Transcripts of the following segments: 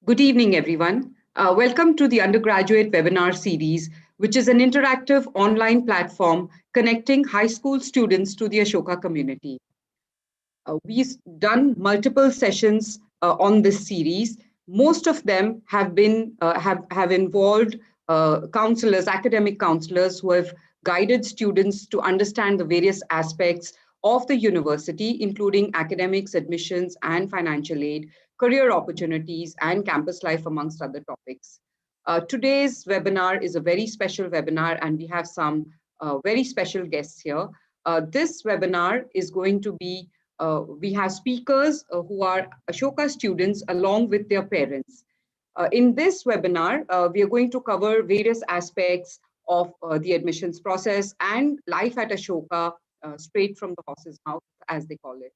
Good evening, everyone. Welcome to the Undergraduate webinar series, which is an interactive online platform connecting high school students to the Ashoka community. We've done multiple sessions on this series. Most of them have involved counselors, academic counselors who have guided students to understand the various aspects of the university, including academics, admissions, and financial aid, career opportunities, and campus life, amongst other topics. Today's webinar is a very special webinar, and we have some very special guests here. This webinar is going to be we have speakers who are Ashoka students along with their parents. In this webinar, we are going to cover various aspects of the admissions process and life at Ashoka, straight from the horse's mouth, as they call it.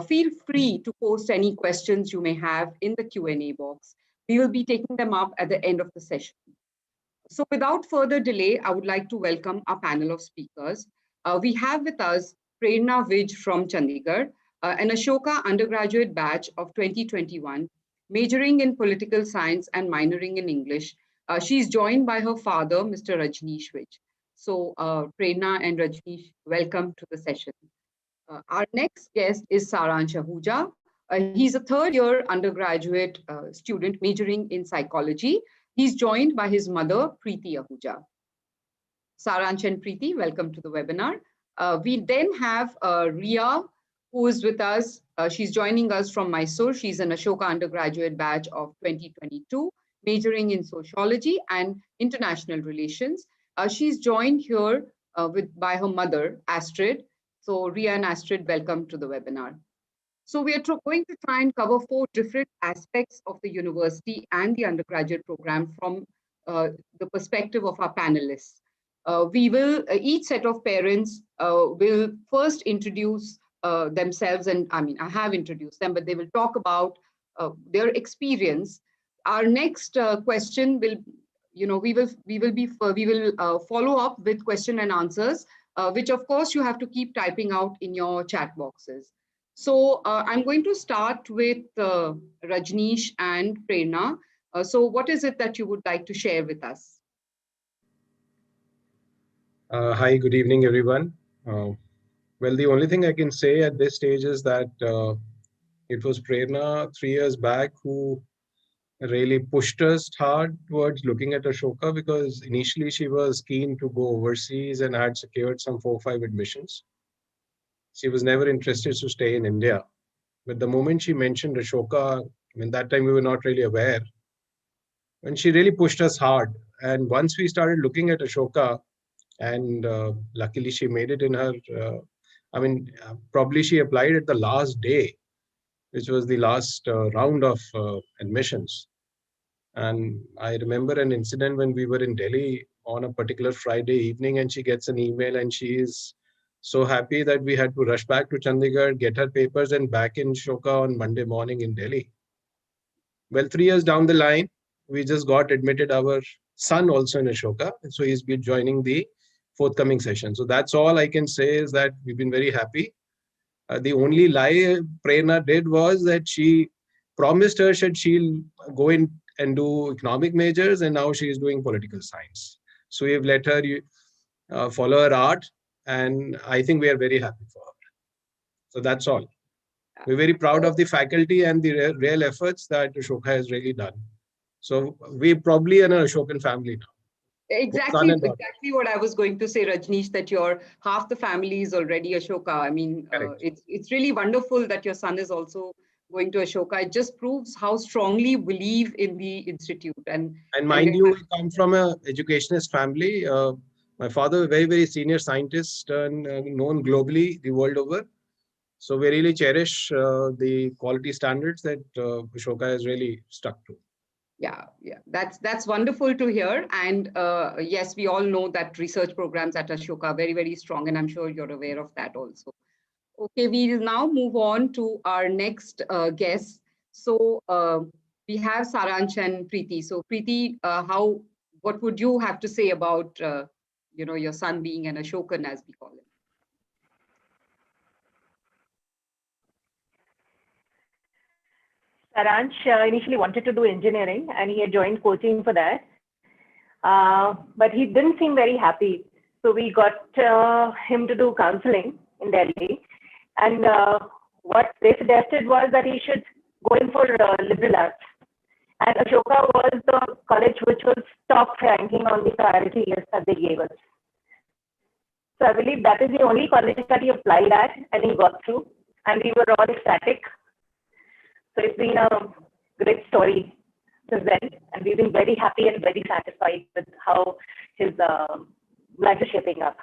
Feel free to post any questions you may have in the Q&A box. We will be taking them up at the end of the session. So without further delay, I would like to welcome our panel of speakers. We have with us Prerna Vij from Chandigarh, an Ashoka undergraduate batch of 2021, majoring in political science and minoring in English. She's joined by her father, Mr. Rajneesh Vij. So Prerna and Rajneesh, welcome to the session. Our next guest is Saransh Ahuja. He's a third-year undergraduate student majoring in psychology. He's joined by his mother, Preeti Ahuja. Saransh and Preeti, welcome to the webinar. We then have Ria, who is with us. She's joining us from Mysore. She's an Ashoka undergraduate batch of 2022, majoring in sociology and international relations. She's joined here by her mother, Astrid. So Ria and Astrid, welcome to the webinar. So we are going to try and cover 4 different aspects of the university and the undergraduate program from the perspective of our panelists. Each set of parents will first introduce themselves, and I have introduced them, but they will talk about their experience. Our next question will, we will follow up with question and answers, which of course you have to keep typing out in your chat boxes. So I'm going to start with Rajneesh and Prerna. So what is it that you would like to share with us? Hi, good evening, everyone. Well, the only thing I can say at this stage is that it was Prerna 3 years back who really pushed us hard towards looking at Ashoka, because initially she was keen to go overseas and had secured some 4 or 5 admissions. She was never interested to stay in India. But the moment she mentioned Ashoka, that time we were not really aware, and she really pushed us hard. And once we started looking at Ashoka, and luckily she made it in her, probably she applied at the last day, which was the last round of admissions. And I remember an incident when we were in Delhi on a particular Friday evening, and she gets an email and she is so happy that we had to rush back to Chandigarh, get her papers, and back in Ashoka on Monday morning in Delhi. Well, 3 years down the line, we just got admitted our son also in Ashoka. So he's been joining the forthcoming session. So that's all I can say, is that we've been very happy. The only lie Prerna did was that she promised her that she'll go in and do economic majors, and now she is doing political science. So we've let her follow her art, and I think we are very happy for her. So that's all. We're very proud of the faculty and the real efforts that Ashoka has really done. So we probably are an Ashokan family now. Exactly what I was going to say, Rajneesh, that your half the family is already Ashoka. It's really wonderful that your son is also going to Ashoka. It just proves how strongly you believe in the institute. And mind you, we come from an educationist family. My father, a very, very senior scientist and known globally the world over. So we really cherish the quality standards that Ashoka has really stuck to. Yeah, that's wonderful to hear. And yes, we all know that research programs at Ashoka are very, very strong, and I'm sure you're aware of that also. Okay, we will now move on to our next guest. So we have Saransh and Preeti. So Preeti, what would you have to say about your son being an Ashokan, as we call him? Saransh initially wanted to do engineering, and he had joined coaching for that. But he didn't seem very happy. So we got him to do counseling in Delhi. And what they suggested was that he should go in for liberal arts. And Ashoka was the college which was top ranking on the priority list that they gave us. So I believe that is the only college that he applied at and he got through. And we were all ecstatic. So it's been a great story since then, and we've been very happy and very satisfied with how his life is shaping up.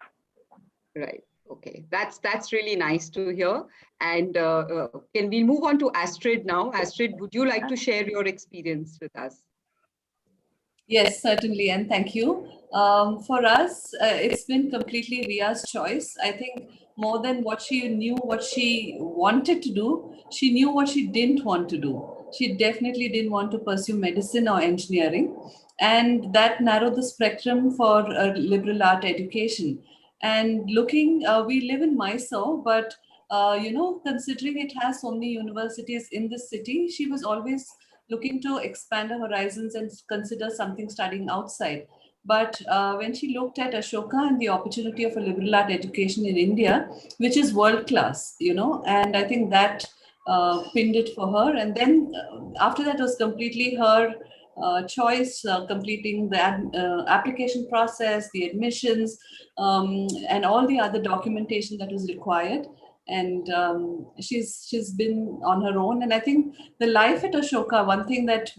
Right. Okay. That's really nice to hear. And can we move on to Astrid now? Astrid, would you like to share your experience with us? Yes, certainly, and thank you. For us, it's been completely Ria's choice. I think more than what she knew, what she wanted to do, she knew what she didn't want to do. she definitely didn't want to pursue medicine or engineering. And that narrowed the spectrum for liberal art education. And looking, we live in Mysore, but considering it has so many universities in the city, she was always looking to expand her horizons and consider something studying outside. But when she looked at Ashoka and the opportunity of a liberal art education in India, which is world class, and I think that pinned it for her. And then after that was completely her choice, completing the application process, the admissions, and all the other documentation that was required. And she's been on her own. And I think the life at Ashoka, one thing that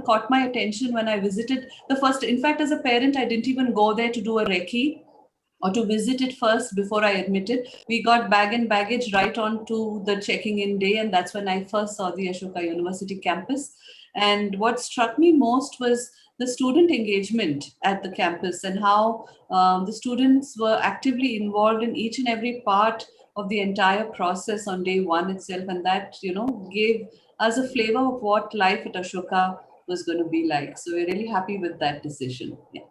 caught my attention when I visited the first, in fact, as a parent, I didn't even go there to do a recce or to visit it first before I admitted. We got bag and baggage right on to the checking in day, and that's when I first saw the Ashoka University campus. And what struck me most was the student engagement at the campus and how the students were actively involved in each and every part of the entire process on day one itself. And that, gave us a flavor of what life at Ashoka was going to be like. So we're really happy with that decision. Yeah.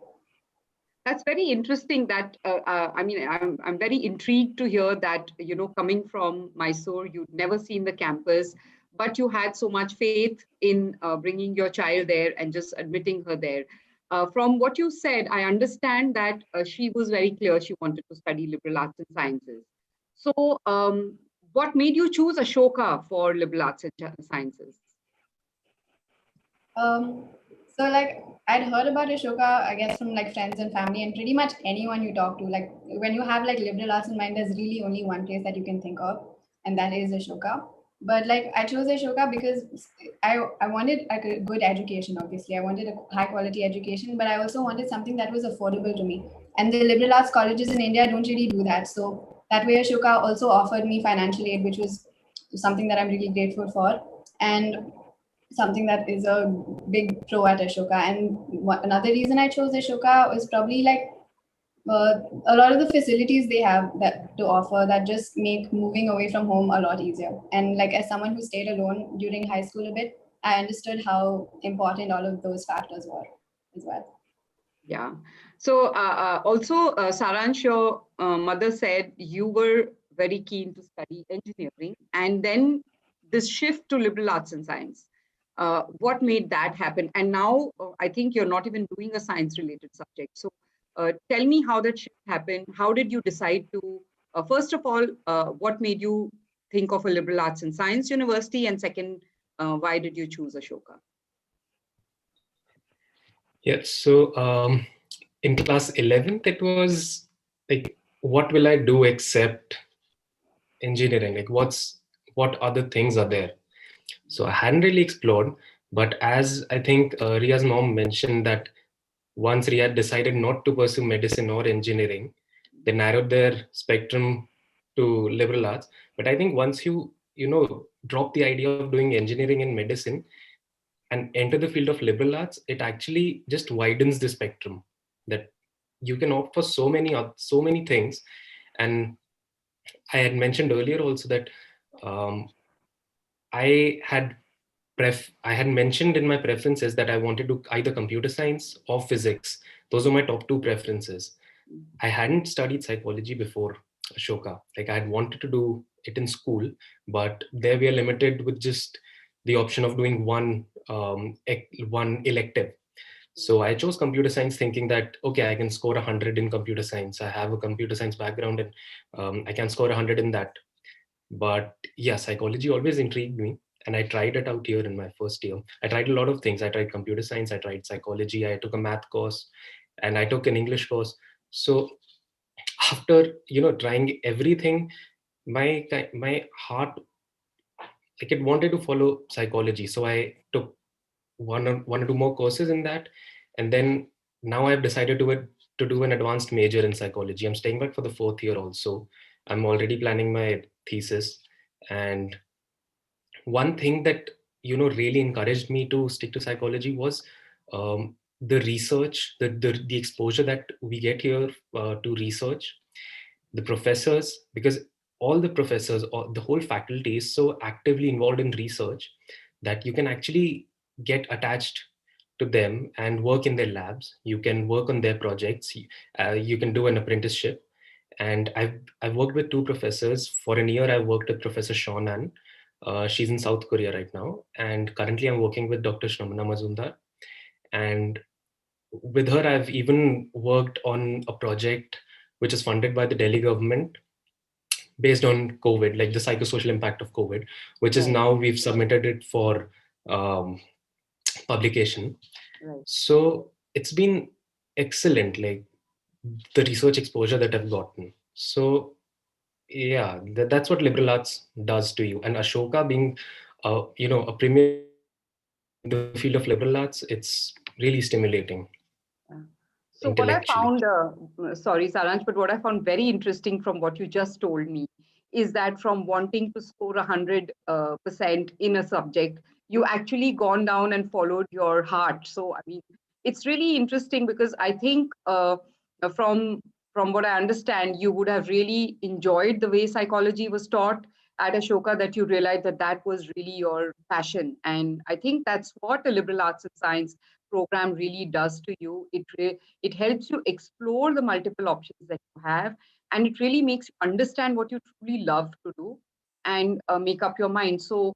That's very interesting. I'm very intrigued to hear that, coming from Mysore, you'd never seen the campus, but you had so much faith in bringing your child there and just admitting her there. From what you said, I understand that she was very clear she wanted to study liberal arts and sciences. So, what made you choose Ashoka for liberal arts and sciences? Um, so like I'd heard about Ashoka, I guess from like friends and family and pretty much anyone you talk to. Like when you have like liberal arts in mind, there's really only one place that you can think of, and that is Ashoka. But like I chose Ashoka because I wanted like a good education. Obviously, I wanted a high quality education, but I also wanted something that was affordable to me. And the liberal arts colleges in India don't really do that. So that way, Ashoka also offered me financial aid, which was something that I'm really grateful for. And something that is a big pro at Ashoka. And another reason I chose Ashoka was probably like a lot of the facilities they have that to offer that just make moving away from home a lot easier. And like as someone who stayed alone during high school a bit, I understood how important all of those factors were as well. Yeah. So also, Saransh, your mother said you were very keen to study engineering, and then this shift to liberal arts and science. What made that happen? And now I think you're not even doing a science-related subject. So tell me how that shift happened. How did you decide to, first of all, what made you think of a liberal arts and science university? And second, why did you choose Ashoka? Yeah, so in class 11th, it was like, what will I do except engineering? Like, what other things are there? So I hadn't really explored, but as I think Ria's mom mentioned that once Ria decided not to pursue medicine or engineering, they narrowed their spectrum to liberal arts. But I think once you drop the idea of doing engineering and medicine and enter the field of liberal arts, it actually just widens the spectrum that you can opt for so many things. And I had mentioned earlier also that um, I had mentioned in my preferences that I wanted to either computer science or physics. Those are my top two preferences. I hadn't studied psychology before Ashoka. Like I had wanted to do it in school, but there we are limited with just the option of doing one elective. So I chose computer science thinking that, okay, I can score 100 in computer science. I have a computer science background and I can score 100 in that. But yeah, psychology always intrigued me. And I tried it out here in my first year. I tried a lot of things. I tried computer science, I tried psychology, I took a math course, and I took an English course. So after trying everything, my heart, like, it wanted to follow psychology. So I took one or two more courses in that, and then now I've decided to do an advanced major in psychology. I'm staying back for the fourth year also. I'm already planning my thesis. And one thing that really encouraged me to stick to psychology was the research, the exposure that we get here to research, the professors, because all the professors or the whole faculty is so actively involved in research that you can actually get attached to them and work in their labs. You can work on their projects. You can do an apprenticeship. And I've worked with two professors. For a year, I worked with Professor Shonan. She's in South Korea right now. And currently I'm working with Dr. Shramana Mazumdar. And with her, I've even worked on a project which is funded by the Delhi government based on COVID, like the psychosocial impact of COVID, which is Right. now we've submitted it for um, publication. Right. So it's been excellent, like the research exposure that I've gotten. So yeah, that's what liberal arts does to you. And Ashoka being, a premier institution in the field of liberal arts, it's really stimulating Yeah. So what I intellectually. found, sorry, Saransh, but what I found very interesting from what you just told me is that from wanting to score 100% in a subject, you actually gone down and followed your heart. So I mean, it's really interesting because I think from from what I understand, you would have really enjoyed the way psychology was taught at Ashoka, that you realized that that was really your passion. And I think that's what a liberal arts and science program really does to you. It helps you explore the multiple options that you have, and it really makes you understand what you truly love to do and make up your mind. So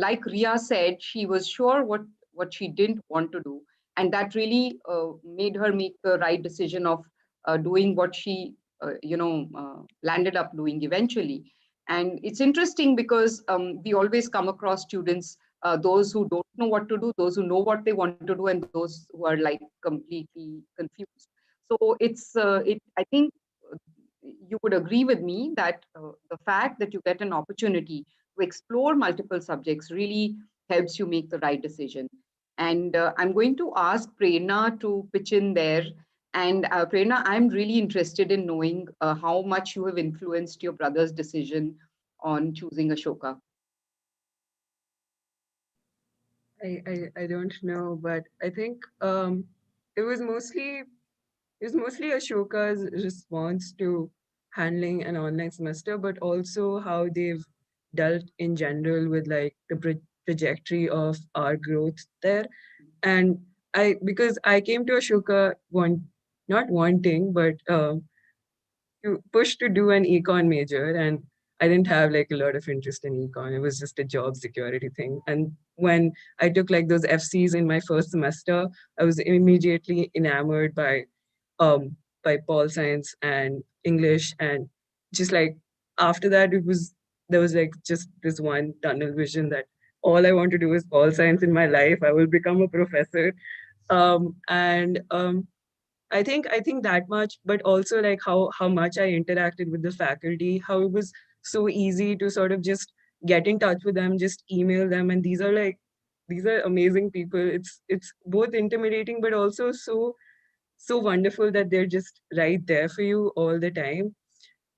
like Ria said, she was sure what she didn't want to do, and that really made her make the right decision of doing what she landed up doing eventually. And it's interesting because we always come across students, those who don't know what to do, those who know what they want to do, and those who are like completely confused. So I think you would agree with me that the fact that you get an opportunity to explore multiple subjects really helps you make the right decision. And I'm going to ask Prerna to pitch in there. And Prerna, I'm really interested in knowing how much you have influenced your brother's decision on choosing Ashoka. I don't know, but I think it was mostly Ashoka's response to handling an online semester, but also how they've dealt in general with like the trajectory of our growth there. And because I came to Ashoka not wanting, but pushed to do an econ major, and I didn't have like a lot of interest in econ. It was just a job security thing. And when I took like those FCs in my first semester, I was immediately enamored um by pol science and English, and just like after that there was like just this one tunnel vision that all I want to do is pol science in my life. I will become a professor. And I think that much, but also like how much I interacted with the faculty, how it was so easy to sort of just get in touch with them, just email them, and these are amazing people. It's both intimidating, but also so wonderful that they're just right there for you all the time.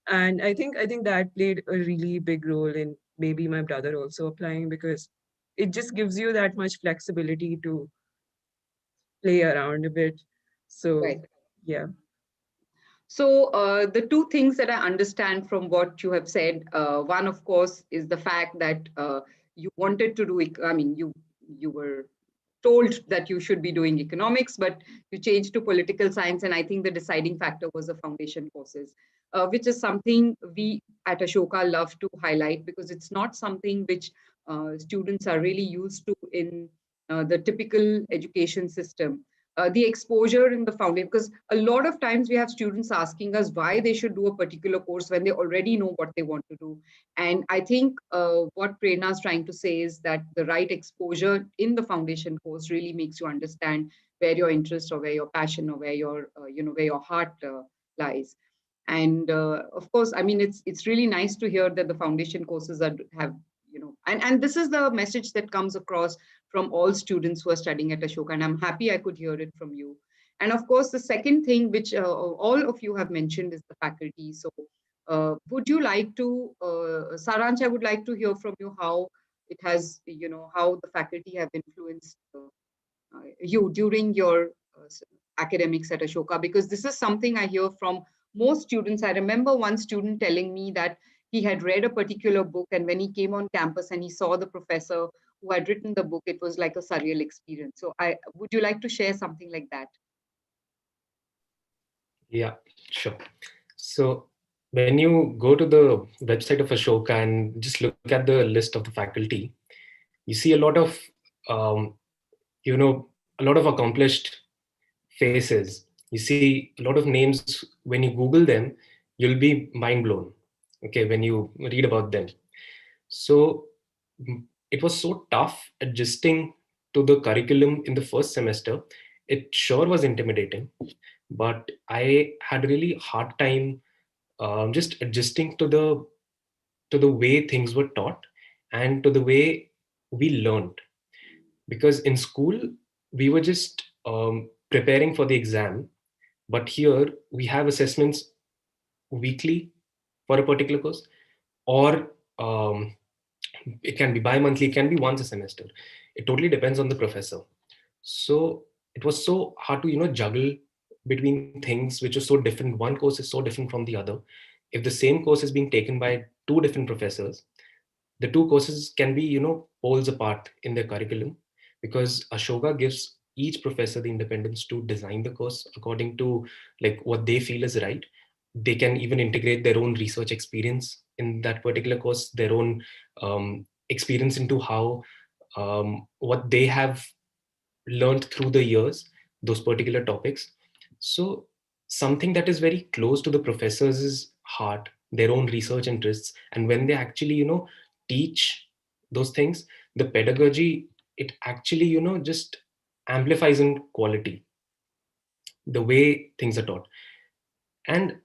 And I think that played a really big role in maybe my brother also applying, because it just gives you that much flexibility to play around a bit. So Right. yeah. So the two things that I understand from what you have said, one, of course, is the fact that you wanted to do. I mean, you were told that you should be doing economics, but you changed to political science, and I think the deciding factor was the foundation courses, which is something we at Ashoka love to highlight because it's not something which students are really used to in the typical education system. The exposure in the foundation, because a lot of times we have students asking us why they should do a particular course when they already know what they want to do. And I think what Prerna is trying to say is that the right exposure in the foundation course really makes you understand where your interest or where your passion or where your where your heart lies. And of course, I mean, it's really nice to hear that the foundation courses have, and this is the message that comes across from all students who are studying at Ashoka, and I'm happy I could hear it from you. And of course, the second thing which all of you have mentioned is the faculty. So would you like to, Saransh, I would like to hear from you how it has, how the faculty have influenced you during your academics at Ashoka, because this is something I hear from most students. I remember one student telling me that he had read a particular book, and when he came on campus and he saw the professor who had written the book, it was like a surreal experience. So would you like to share something like that? Yeah, sure. So when you go to the website of Ashoka and just look at the list of the faculty, you see a lot of, um, a lot of accomplished faces. You see a lot of names. When you Google them, you'll be mind blown. Okay, when you read about them. So it was so tough adjusting to the curriculum in the first semester. It sure was intimidating, but I had really hard time just adjusting to the way things were taught and to the way we learned. Because in school we were just preparing for the exam, but here we have assessments weekly for a particular course, or it can be bi-monthly, it can be once a semester. It totally depends on the professor. So it was so hard to juggle between things which are so different. One course is so different from the other. If the same course is being taken by two different professors, the two courses can be poles apart in their curriculum, because Ashoka gives each professor the independence to design the course according to like what they feel is right. They can even integrate their own research experience in that particular course, their own experience into how what they have learned through the years, those particular topics. So something that is very close to the professors' heart, their own research interests, and when they actually teach those things, the pedagogy, it actually just amplifies in quality the way things are taught. And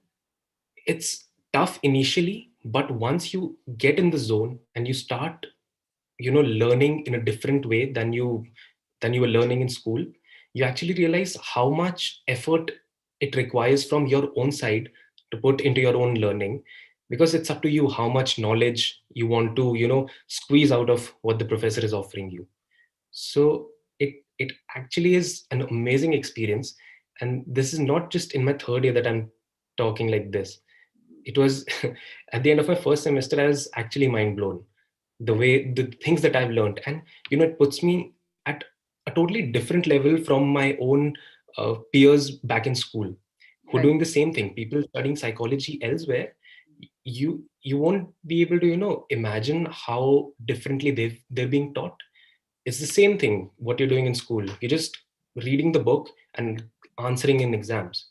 it's tough initially, but once you get in the zone and you start learning in a different way than you were learning in school, you actually realize how much effort it requires from your own side to put into your own learning, because it's up to you how much knowledge you want to squeeze out of what the professor is offering you. So it actually is an amazing experience. And this is not just in my third year that I'm talking like this. It was at the end of my first semester, I was actually mind blown the way the things that I've learned. And it puts me at a totally different level from my own peers back in school who are Right. doing the same thing. People studying psychology elsewhere, you won't be able to imagine how differently they're being taught. It's the same thing what you're doing in school. You're just reading the book and answering in exams.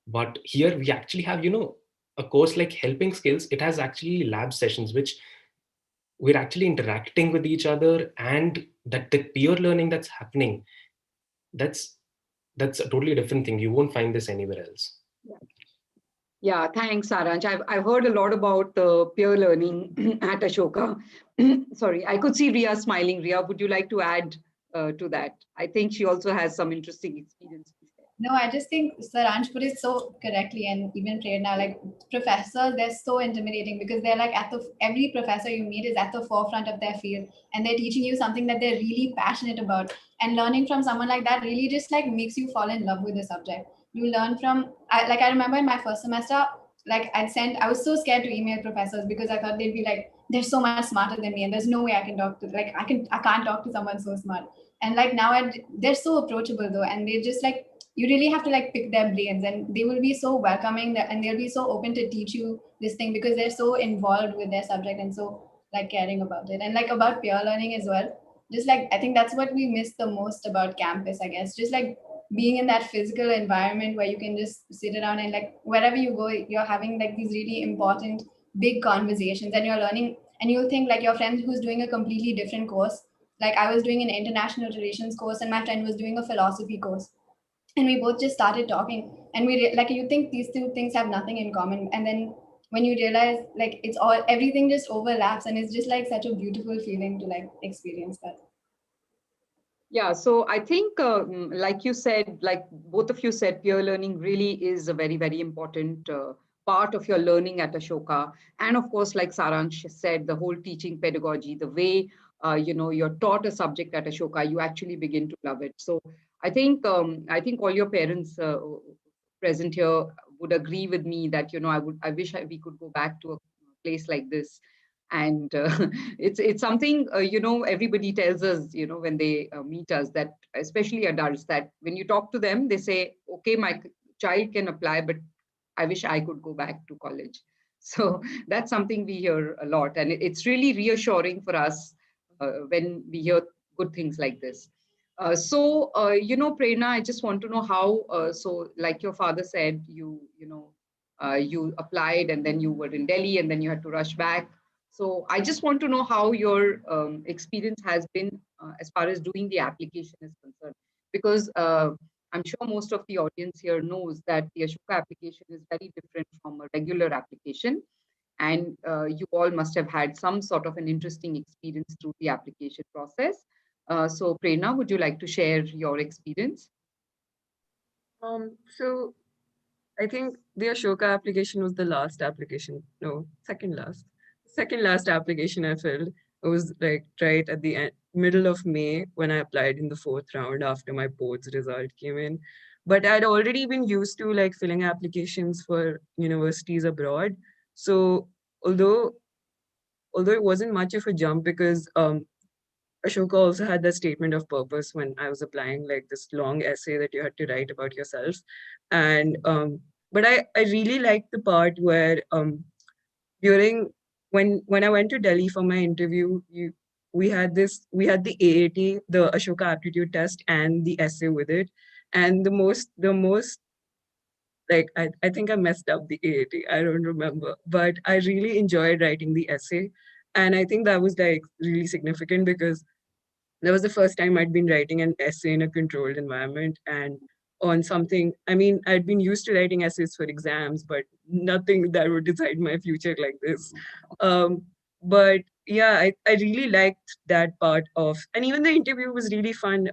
But here we actually have a course like helping skills. It has actually lab sessions which we're actually interacting with each other, and that the peer learning that's happening, that's that's a totally different thing. You won't find this anywhere else. Yeah, thanks, Saransh. I've heard a lot about peer learning at Ashoka. Sorry, I could see Ria smiling. Ria, would you like to add to that? I think she also has some interesting experience to share. No, I just think Saransh put it so correctly, and even Prerna, like professors, they're so intimidating because they're like every professor you meet is at the forefront of their field, and they're teaching you something that they're really passionate about. And learning from someone like that really just like makes you fall in love with the subject. You learn from, I remember in my first semester, like I was so scared to email professors because I thought they'd be like, they're so much smarter than me, and there's no way I can talk to, like, I can't talk to someone so smart. And like now, they're so approachable though, and they just like, you really have to like pick their brains, and they will be so welcoming and they'll be so open to teach you this thing because they're so involved with their subject and so like caring about it. And like about peer learning as well, just like I think that's what we miss the most about campus, I guess, just like being in that physical environment where you can just sit around and like wherever you go you're having like these really important big conversations, and you're learning, and you'll think like your friend who's doing a completely different course, like I was doing an international relations course and my friend was doing a philosophy course, and we both just started talking, and like you think these two things have nothing in common, and then when you realize like it's all, everything just overlaps, and it's just like such a beautiful feeling to like experience that. Yeah, so I think, like you said, like both of you said, peer learning really is a very, very important part of your learning at Ashoka. And of course, like Saransh said, the whole teaching pedagogy, the way you're taught a subject at Ashoka, you actually begin to love it. So I think all your parents present here would agree with me that I wish we could go back to a place like this. And it's something, everybody tells us, when they meet us, that especially adults, that when you talk to them, they say, okay, my child can apply, but I wish I could go back to college. So that's something we hear a lot. And it's really reassuring for us when we hear good things like this. Prerna, I just want to know how, so like your father said, you applied and then you were in Delhi and then you had to rush back. So I just want to know how your experience has been as far as doing the application is concerned, because I'm sure most of the audience here knows that the Ashoka application is very different from a regular application. And you all must have had some sort of an interesting experience through the application process. So Prerna, would you like to share your experience? So I think the Ashoka application was the last application. No, second last. Second last application I filled. It was like right at the middle of May when I applied in the fourth round after my board's result came in. But I'd already been used to like filling applications for universities abroad. So although although it wasn't much of a jump because Ashoka also had that statement of purpose when I was applying, like this long essay that you had to write about yourself. And but I really liked the part where during when I went to Delhi for my interview, we had the AAT, the Ashoka aptitude test, and the essay with it. And the most like I think I messed up the AAT. I don't remember, but I really enjoyed writing the essay. And I think that was like really significant because that was the first time I'd been writing an essay in a controlled environment and on something. I mean, I'd been used to writing essays for exams, but nothing that would decide my future like this. Um, but yeah, I really liked that part of, and even the interview was really fun.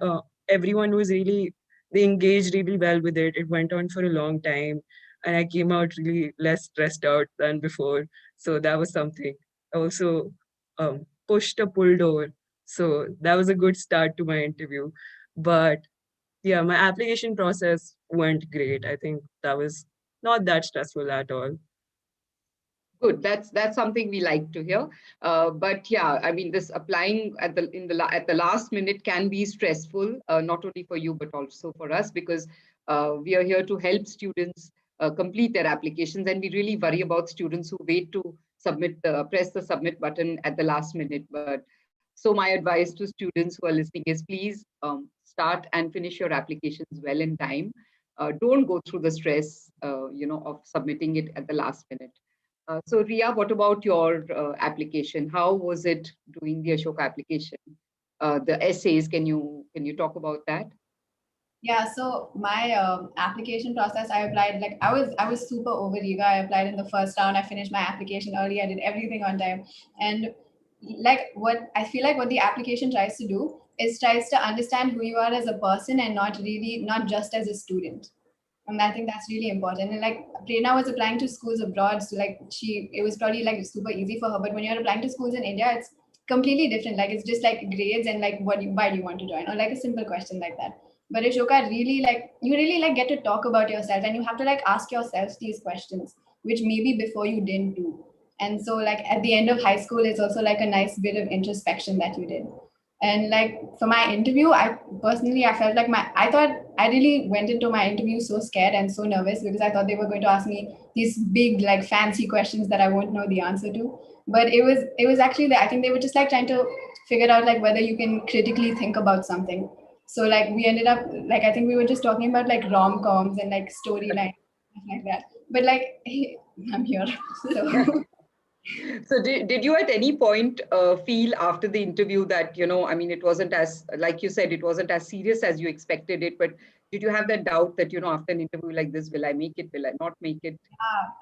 Everyone was really, they engaged really well with it. It went on for a long time, and I came out really less stressed out than before. So that was something. I also pushed a pulled over, so that was a good start to my interview. But yeah, my application process went great. I think that was not that stressful at all. Good. That's something we like to hear. But yeah, I mean, this applying at the last minute can be stressful, not only for you but also for us, because we are here to help students complete their applications, and we really worry about students who wait to press the submit button at the last minute. But so my advice to students who are listening is, please start and finish your applications well in time. Don't go through the stress, of submitting it at the last minute. So Ria, what about your application? How was it doing the Ashoka application? The essays, can you talk about that? Yeah, so my application process, I applied like I was super over eager. I applied in the first round. I finished my application early. I did everything on time, and like what I feel like what the application tries to do is tries to understand who you are as a person and not just as a student. And I think that's really important. And like Prerna was applying to schools abroad, so like it was probably like super easy for her. But when you're applying to schools in India, it's completely different. Like it's just like grades and like why do you want to join, or like a simple question like that. But Ashoka really like you really like get to talk about yourself, and you have to like ask yourself these questions, which maybe before you didn't do. And so like at the end of high school, it's also like a nice bit of introspection that you did. And like for my interview, I felt like I thought I really went into my interview so scared and so nervous because I thought they were going to ask me these big like fancy questions that I won't know the answer to. But it was actually that I think they were just like trying to figure out like whether you can critically think about something. So like we ended up like I think we were just talking about like rom-coms and like storyline like that. But like I'm here. So So did you at any point feel after the interview that, I mean, it wasn't as, like you said, it wasn't as serious as you expected it, but did you have that doubt that, after an interview like this, will I make it? Will I not make it?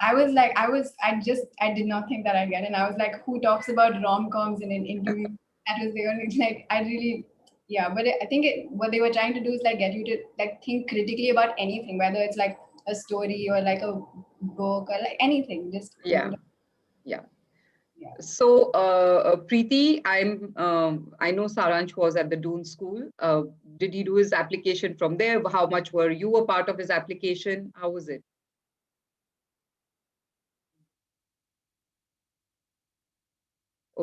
I was like, I did not think that I'd get it. And I was like, who talks about rom-coms in an interview? That was the only, like, I really, yeah. But I think what they were trying to do is like get you to like think critically about anything, whether it's like a story or like a book or like anything. Just, Yeah, yeah. yeah. So, Preeti, I know Saransh was at the Doon School. Did he do his application from there? How much were you a part of his application? How was it?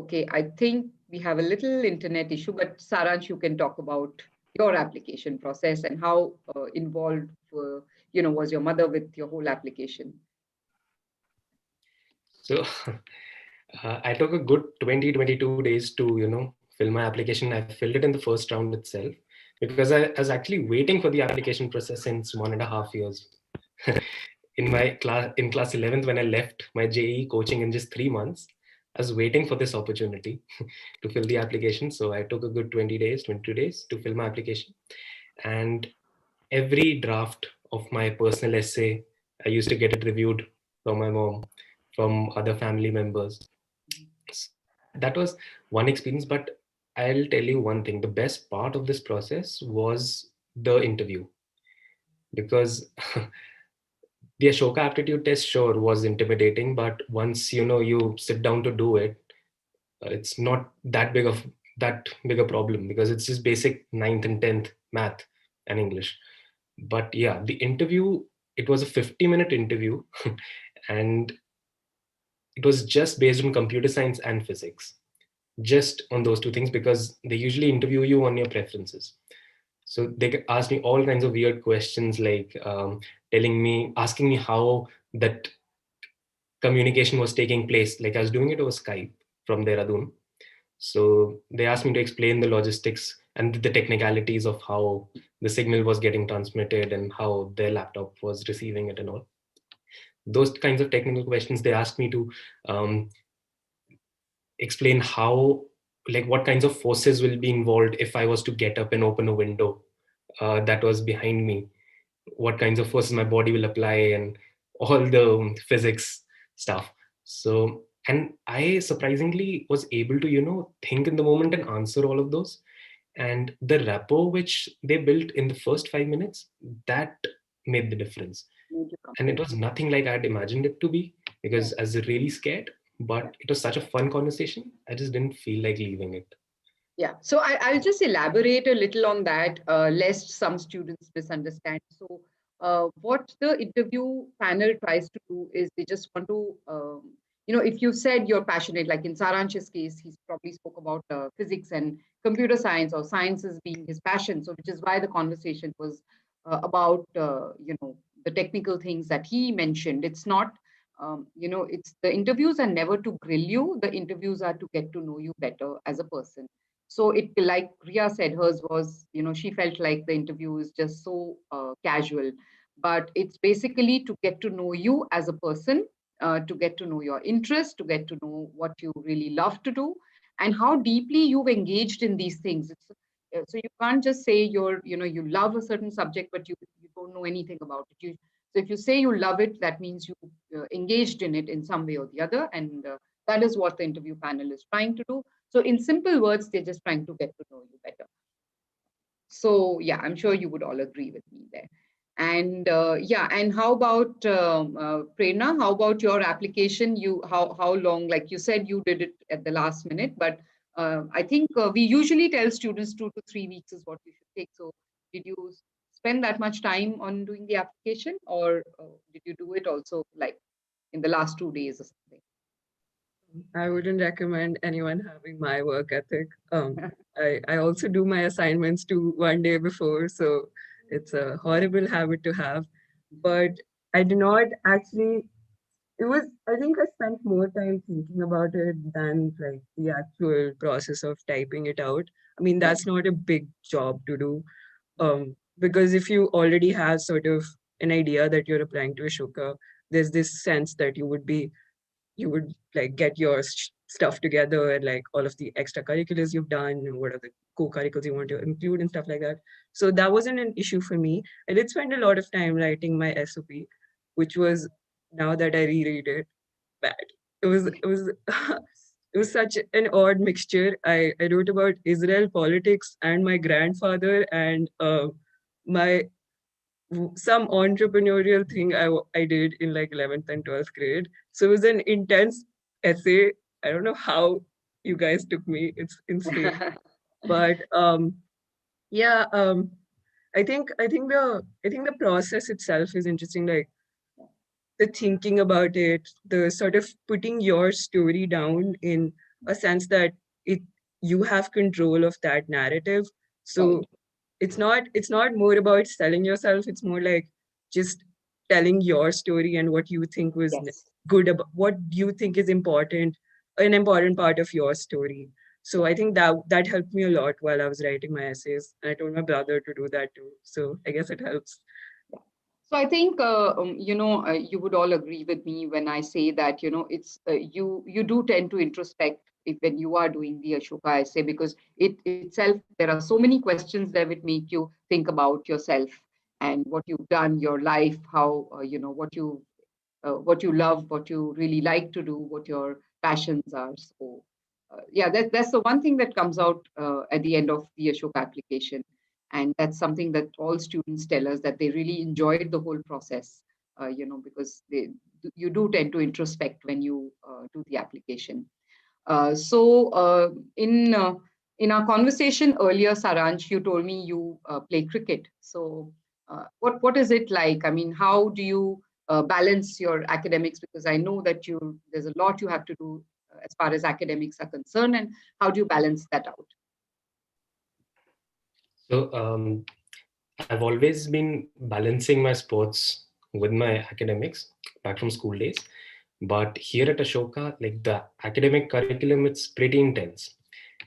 Okay, I think we have a little internet issue, but Saransh, you can talk about your application process and how involved, was your mother with your whole application. So I took a good 20, 22 days to, fill my application. I filled it in the first round itself because I was actually waiting for the application process since 1.5 years. In class 11th, when I left my JEE coaching in just 3 months, I was waiting for this opportunity to fill the application. So I took a good 20 days, 22 days to fill my application. And every draft of my personal essay, I used to get it reviewed from my mom, from other family members. So that was one experience. But I'll tell you one thing: the best part of this process was the interview, because the Ashoka aptitude test sure was intimidating, but once you sit down to do it, it's not that big a problem, because it's just basic ninth and 10th math and English. But yeah, the interview, it was a 50-minute interview and it was just based on computer science and physics, just on those two things, because they usually interview you on your preferences. So they asked me all kinds of weird questions, like asking me how that communication was taking place. Like I was doing it over Skype from Dehradun. So they asked me to explain the logistics and the technicalities of how the signal was getting transmitted and how their laptop was receiving it and all. Those kinds of technical questions. They asked me to um, explain how, like, what kinds of forces will be involved if I was to get up and open a window that was behind me, what kinds of forces my body will apply, and all the physics stuff. So, and I surprisingly was able to, think in the moment and answer all of those. And the rapport which they built in the first 5 minutes, that made the difference. And it was nothing like I'd imagined it to be, because I was really scared, but it was such a fun conversation. I just didn't feel like leaving it. Yeah, so I'll just elaborate a little on that, lest some students misunderstand. So, what the interview panel tries to do is they just want to, if you said you're passionate, like in Saransh's case, he probably spoke about physics and computer science, or sciences being his passion. So, which is why the conversation was about, the technical things that he mentioned. It's not, it's the interviews are never to grill you. The interviews are to get to know you better as a person. So it, like Ria said, hers was, she felt like the interview is just so casual, but it's basically to get to know you as a person, to get to know your interests, to get to know what you really love to do, and how deeply you've engaged in these things. So you can't just say you love a certain subject, but you don't know anything about it. So if you say you love it, that means you engaged in it in some way or the other, and that is what the interview panel is trying to do. So in simple words, they're just trying to get to know you better. So yeah, I'm sure you would all agree with me there. And and how about Prerna? How about your application? How long? Like you said, you did it at the last minute, but I think we usually tell students 2 to 3 weeks is what we should take. So did you spend that much time on doing the application, or did you do it also like in the last 2 days or something? I wouldn't recommend anyone having my work ethic. I also do my assignments too 1 day before, so it's a horrible habit to have. But I do not actually. I think I spent more time thinking about it than like the actual process of typing it out. I mean, that's not a big job to do. Because if you already have sort of an idea that you're applying to Ashoka, there's this sense that you would like get your stuff together, and like all of the extracurriculars you've done and what are the co-curriculars you want to include and stuff like that. So that wasn't an issue for me. I did spend a lot of time writing my SOP, which was, now that I reread it, bad. It was it was such an odd mixture. I wrote about Israel politics and my grandfather and my some entrepreneurial thing I did in like 11th and 12th grade. So it was an intense essay. I don't know how you guys took me. It's insane. But yeah, I think the process itself is interesting. Like the thinking about it, the sort of putting your story down in a sense that you have control of that narrative. So Right. it's not more about selling yourself. It's more like just telling your story and what you think was Yes. good about what you think is important, an important part of your story. So I think that helped me a lot while I was writing my essays. And I told my brother to do that too. So I guess it helps. So I think you would all agree with me when I say that it's you do tend to introspect when you are doing the Ashoka essay, because it itself, there are so many questions that would make you think about yourself and what you've done, your life, how what you love, what you really like to do, what your passions are. So, yeah, that's the one thing that comes out at the end of the Ashoka application. And that's something that all students tell us, that they really enjoyed the whole process, because you do tend to introspect when you do the application. So in our conversation earlier, Saransh, you told me you play cricket. So what is it like? I mean, how do you balance your academics? Because I know that there's a lot you have to do as far as academics are concerned, and how do you balance that out? So I've always been balancing my sports with my academics back from school days. But here at Ashoka, like the academic curriculum, it's pretty intense,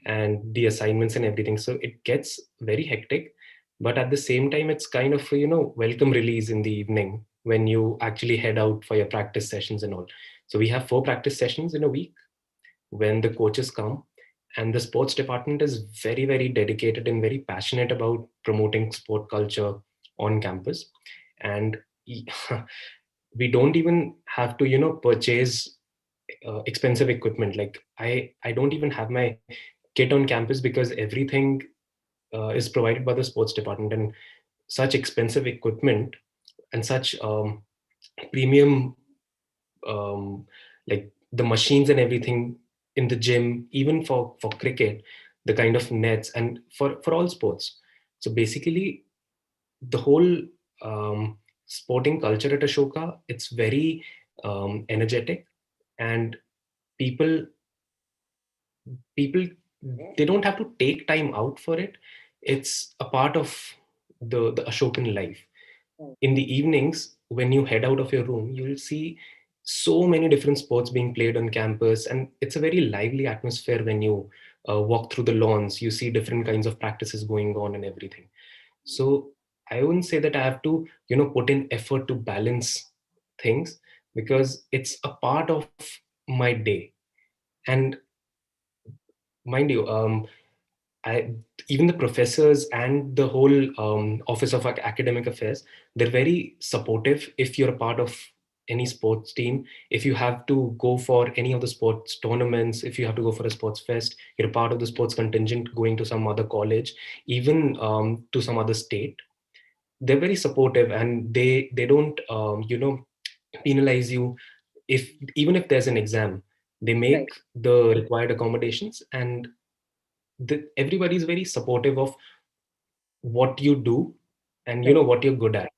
and the assignments and everything. So it gets very hectic. But at the same time, it's kind of welcome release in the evening when you actually head out for your practice sessions and all. So we have 4 practice sessions in a week when the coaches come, and the sports department is very, very dedicated and very passionate about promoting sport culture on campus. And we don't even have to purchase expensive equipment. Like I don't even have my kit on campus because everything is provided by the sports department. And such expensive equipment and such premium, um, like the machines and everything in the gym, even for cricket, the kind of nets, and for all sports. So basically, the whole sporting culture at Ashoka, it's very energetic, and people people they don't have to take time out for it. It's a part of the Ashokan life. In the evenings, when you head out of your room, you'll see so many different sports being played on campus, and it's a very lively atmosphere. When you walk through the lawns, you see different kinds of practices going on and everything. So I wouldn't say that I have to put in effort to balance things, because it's a part of my day. And mind you, I, even the professors and the whole Office of Academic Affairs, they're very supportive if you're a part of any sports team. If you have to go for any of the sports tournaments, if you have to go for a sports fest, you're a part of the sports contingent going to some other college, even to some other state. They're very supportive, and they don't penalize you if even if there's an exam. They make Right. the required accommodations, and everybody's very supportive of what you do and Right. what you're good at.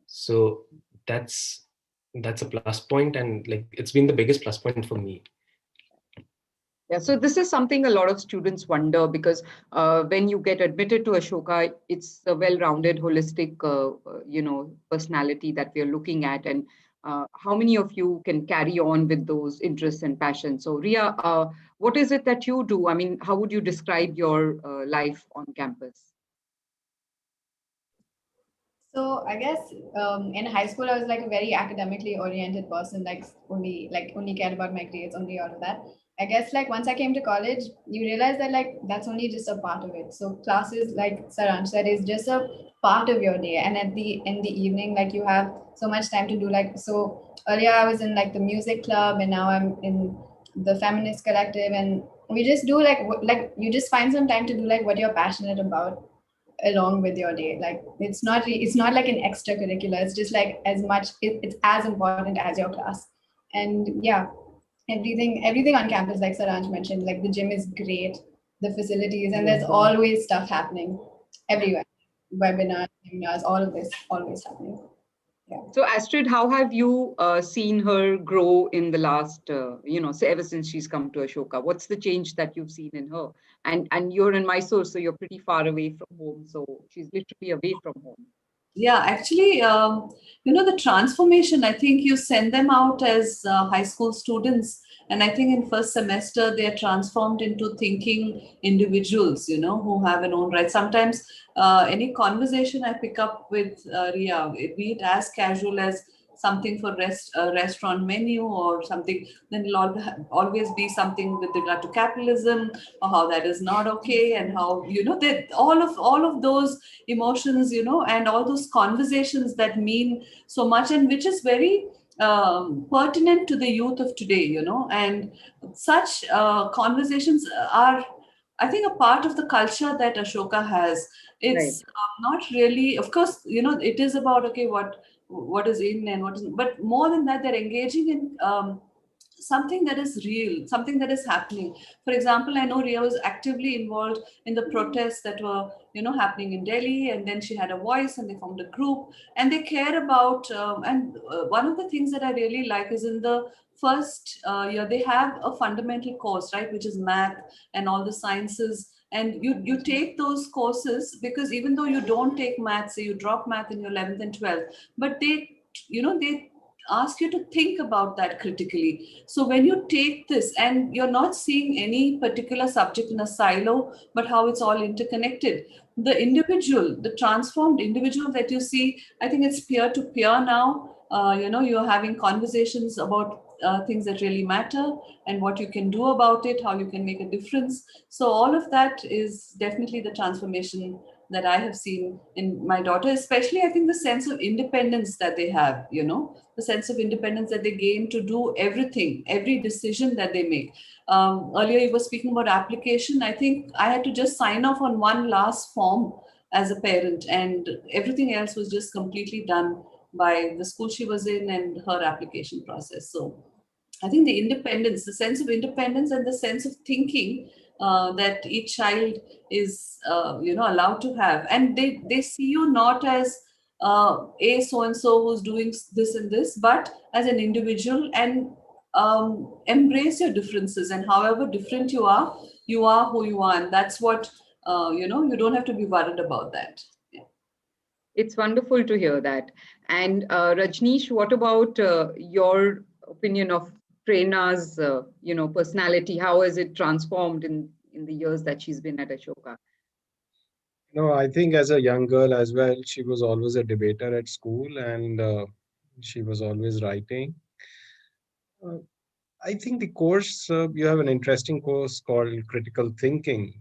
So that's that's a plus point, and like it's been the biggest plus point for me. Yeah, so this is something a lot of students wonder, because when you get admitted to Ashoka, it's a well-rounded, holistic, personality that we are looking at, and how many of you can carry on with those interests and passions? So, Ria, what is it that you do? I mean, how would you describe your life on campus? So I guess in high school I was like a very academically oriented person, like only cared about my grades, only all of that. I guess like once I came to college, you realize that like that's only just a part of it. So classes, like Saransh said, is just a part of your day. And at the in the evening, like you have so much time to do like so earlier I was in like the music club and now I'm in the feminist collective, and we just do like you just find some time to do like what you're passionate about along with your day. Like it's not like an extracurricular, it's just like as much it's as important as your class. And yeah, everything on campus, like Saranj mentioned, like the gym is great, the facilities, and there's always stuff happening everywhere, webinars, seminars, all of this always happening. So Astrid, how have you seen her grow in the last, so ever since she's come to Ashoka? What's the change that you've seen in her? And you're in Mysore, so you're pretty far away from home. So she's literally away from home. Yeah, actually, the transformation, I think you send them out as high school students. And I think in first semester, they're transformed into thinking individuals, who have an own right. Sometimes any conversation I pick up with Ria, be it as casual as something for restaurant menu or something, then it'll always be something with regard to capitalism, or how that is not okay, and how, that all of those emotions, and all those conversations that mean so much, and which is very pertinent to the youth of today, and such conversations are, I think, a part of the culture that Ashoka has. Right. It's not really, of course, it is about, okay, what is in and what is, but more than that, they're engaging in something that is real, something that is happening. For example, I know Ria was actively involved in the protests that were, happening in Delhi, and then she had a voice, and they formed a group, and they care about. And one of the things that I really like is in the first year they have a fundamental course, right, which is math and all the sciences. And you take those courses, because even though you don't take math, say you drop math in your 11th and 12th, but they ask you to think about that critically. So when you take this, and you're not seeing any particular subject in a silo, but how it's all interconnected, the individual, the transformed individual that you see, I think it's peer to peer now. You're having conversations about things that really matter, and what you can do about it, how you can make a difference. So all of that is definitely the transformation that I have seen in my daughter, especially I think the sense of independence that they have, the sense of independence that they gain to do everything, every decision that they make. Earlier you were speaking about application. I think I had to just sign off on one last form as a parent, and everything else was just completely done by the school she was in and her application process. So I think the independence, the sense of independence, and the sense of thinking that each child is, allowed to have, and they see you not as a so and so who's doing this and this, but as an individual, and embrace your differences. And however different you are who you are, and that's what you don't have to be worried about that. Yeah. It's wonderful to hear that. And Rajneesh, what about your opinion of Prerna's, personality? How has it transformed in the years that she's been at Ashoka? No, I think as a young girl as well, she was always a debater at school, and she was always writing. Uh, I think the course, you have an interesting course called critical thinking,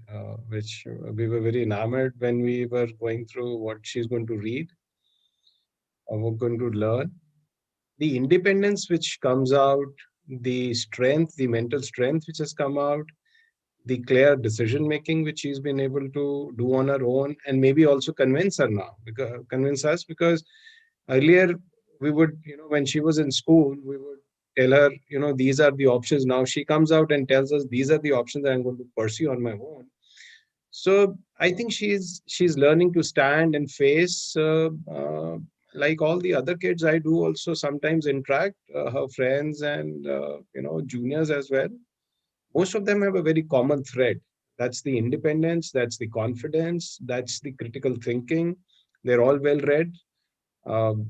which we were very enamored when we were going through what she's going to read or we're going to learn. The independence which comes out, the strength, the mental strength which has come out, the clear decision making which she's been able to do on her own, and maybe also convince us, because earlier we would, when she was in school, we would tell her, these are the options. Now she comes out and tells us these are the options that I'm going to pursue on my own. So I think she's learning to stand and face, like all the other kids. I do also sometimes interact her friends and juniors as well. Most of them have a very common thread. That's the independence, that's the confidence, that's the critical thinking. They're all well read. Um,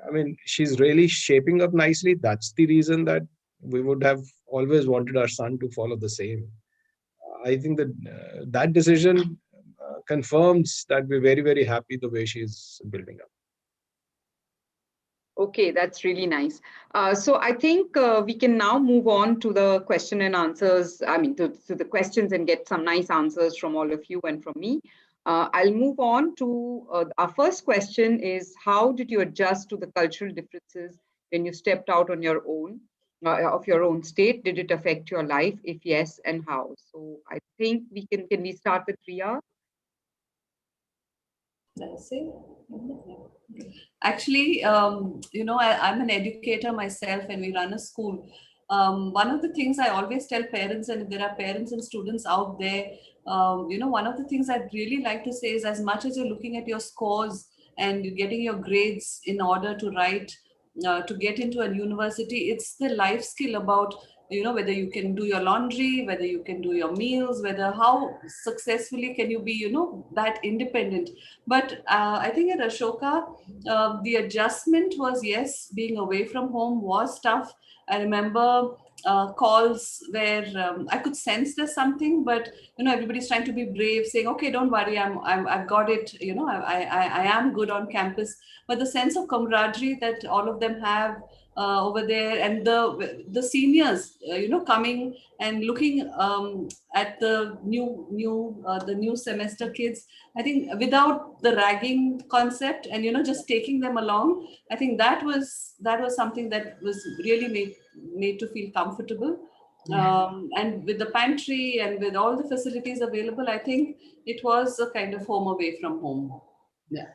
I mean, she's really shaping up nicely. That's the reason that we would have always wanted our son to follow the same. I think that that decision confirms that we're very, very happy the way she's building up. Okay, that's really nice. So I think we can now move on to the question and answers. I mean, to the questions, and get some nice answers from all of you and from me. I'll move on to our first question is, how did you adjust to the cultural differences when you stepped out on your own, of your own state? Did it affect your life? If yes, and how? So I think can we start with Ria? Let's see. Actually, I'm an educator myself, and we run a school. One of the things I always tell parents, and if there are parents and students out there, one of the things I'd really like to say is, as much as you're looking at your scores and getting your grades in order to write, to get into a university. It's the life skill about, whether you can do your laundry, whether you can do your meals, whether how successfully can you be, that independent. But I think at Ashoka, the adjustment was, yes, being away from home was tough. I remember calls where I could sense there's something, but everybody's trying to be brave, saying, "Okay, don't worry, I've got it. I am good on campus." But the sense of camaraderie that all of them have over there, and the seniors, coming and looking at the new semester kids. I think without the ragging concept, and just taking them along, I think that was something that was really made to feel comfortable. And with the pantry and with all the facilities available, I think it was a kind of home away from home. Yeah.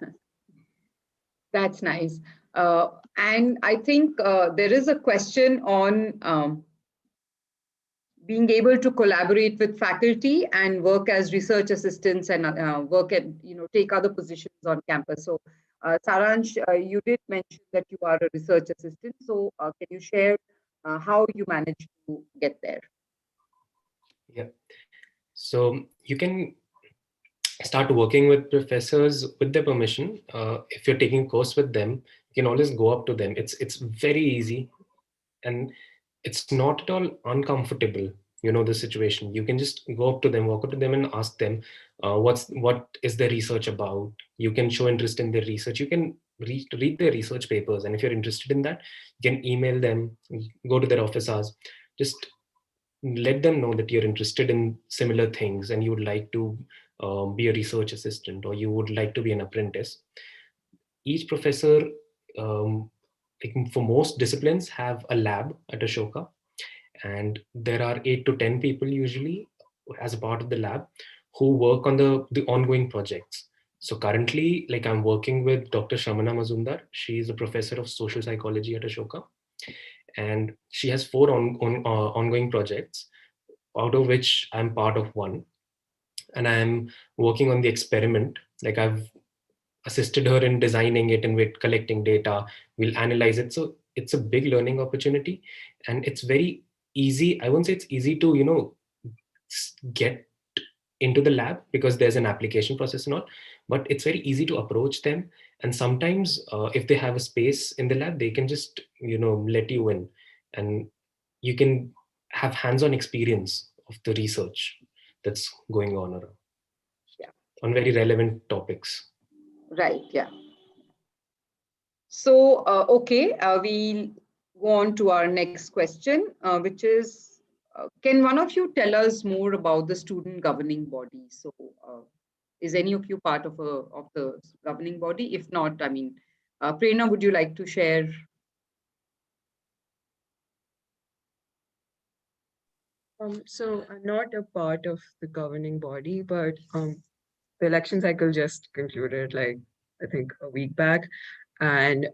That's nice. And I think there is a question on being able to collaborate with faculty and work as research assistants and work at, take other positions on campus. So, Saransh, you did mention that you are a research assistant. So, can you share how you managed to get there? Yeah. So you can start working with professors with their permission. If you're taking course with them, you can always go up to them. It's very easy, and it's not at all uncomfortable. The situation. You can just go up to them, walk up to them, and ask them, what is their research about. You can show interest in their research. You can read their research papers, and if you're interested in that, you can email them, go to their office hours. Just let them know that you're interested in similar things and you would like to be a research assistant, or you would like to be an apprentice. Each professor, for most disciplines, have a lab at Ashoka, and there are 8 to 10 people usually as a part of the lab who work on the ongoing projects. So currently, like, I'm working with Dr. Shamana Mazumdar. She is a professor of social psychology at Ashoka, and she has 4 ongoing projects, out of which I'm part of one, and I'm working on the experiment. Like, I've assisted her in designing it, and we're collecting data, we'll analyze it. So it's a big learning opportunity, and it's very easy. I won't say it's easy to get into the lab because there's an application process and all, but it's very easy to approach them. And sometimes if they have a space in the lab, they can just let you in, and you can have hands-on experience of the research that's going on around, Yeah. on very relevant topics. Right. Yeah. So, okay, we'll go on to our next question, which is, can one of you tell us more about the student governing body? So, is any of you part of the governing body? If not, I mean, Prerna, would you like to share? So I'm not a part of the governing body, but the election cycle just concluded, like, I think a week back, and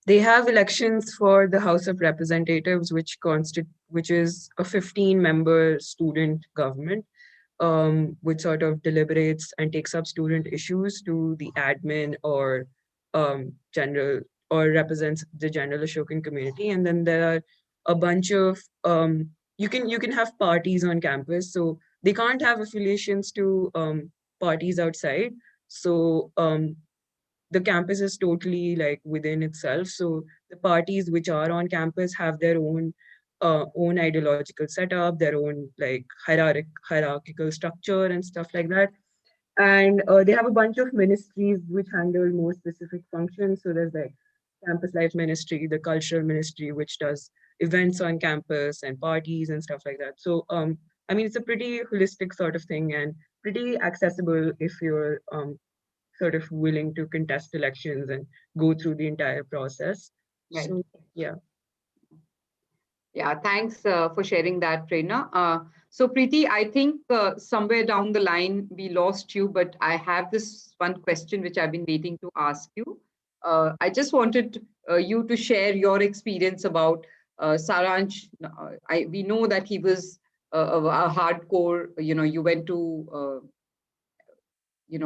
they have elections for the House of Representatives, which is a 15-member student government, which sort of deliberates and takes up student issues to the admin or general, or represents the general Ashokan community. And then there are a bunch of you can have parties on campus, so they can't have affiliations to parties outside. So the campus is totally like within itself. So the parties which are on campus have their own ideological setup, their own like hierarchical structure and stuff like that. And they have a bunch of ministries which handle more specific functions. So there's like campus life ministry, the cultural ministry, which does events on campus and parties and stuff like that. So I mean, it's a pretty holistic sort of thing and pretty accessible if you're sort of willing to contest elections and go through the entire process. Right. So yeah. Yeah, thanks for sharing that, Prerna. So Preeti, I think somewhere down the line we lost you, but I have this one question which I've been waiting to ask you. I just wanted you to share your experience about Saransh. We know that he was a hardcore, you went to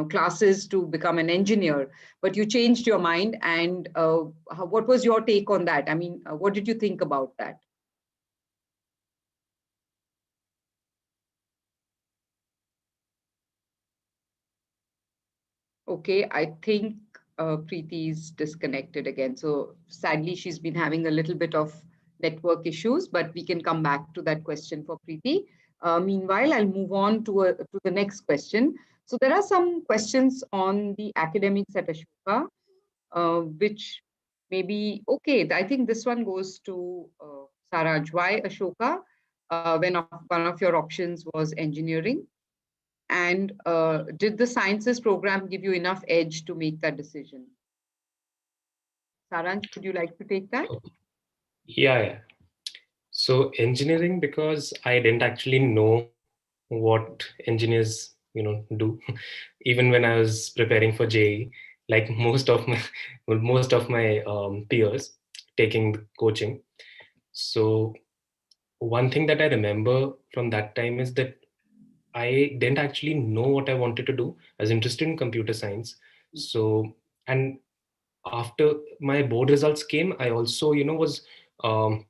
classes to become an engineer, but you changed your mind. And what was your take on that? I mean, what did you think about that? Okay, I think Preeti is disconnected again. So sadly, she's been having a little bit of network issues, but we can come back to that question for Preeti. Meanwhile, I'll move on to the next question. So there are some questions on the academics at Ashoka, which maybe, okay, I think this one goes to Saraj. Why Ashoka when one of your options was engineering? And did the sciences program give you enough edge to make that decision? Saransh, would you like to take that? Yeah. So engineering, because I didn't actually know what engineers, do. Even when I was preparing for JEE, like most of my peers taking the coaching. So one thing that I remember from that time is that I didn't actually know what I wanted to do. I was interested in computer science. So, and after my board results came, I also, was um,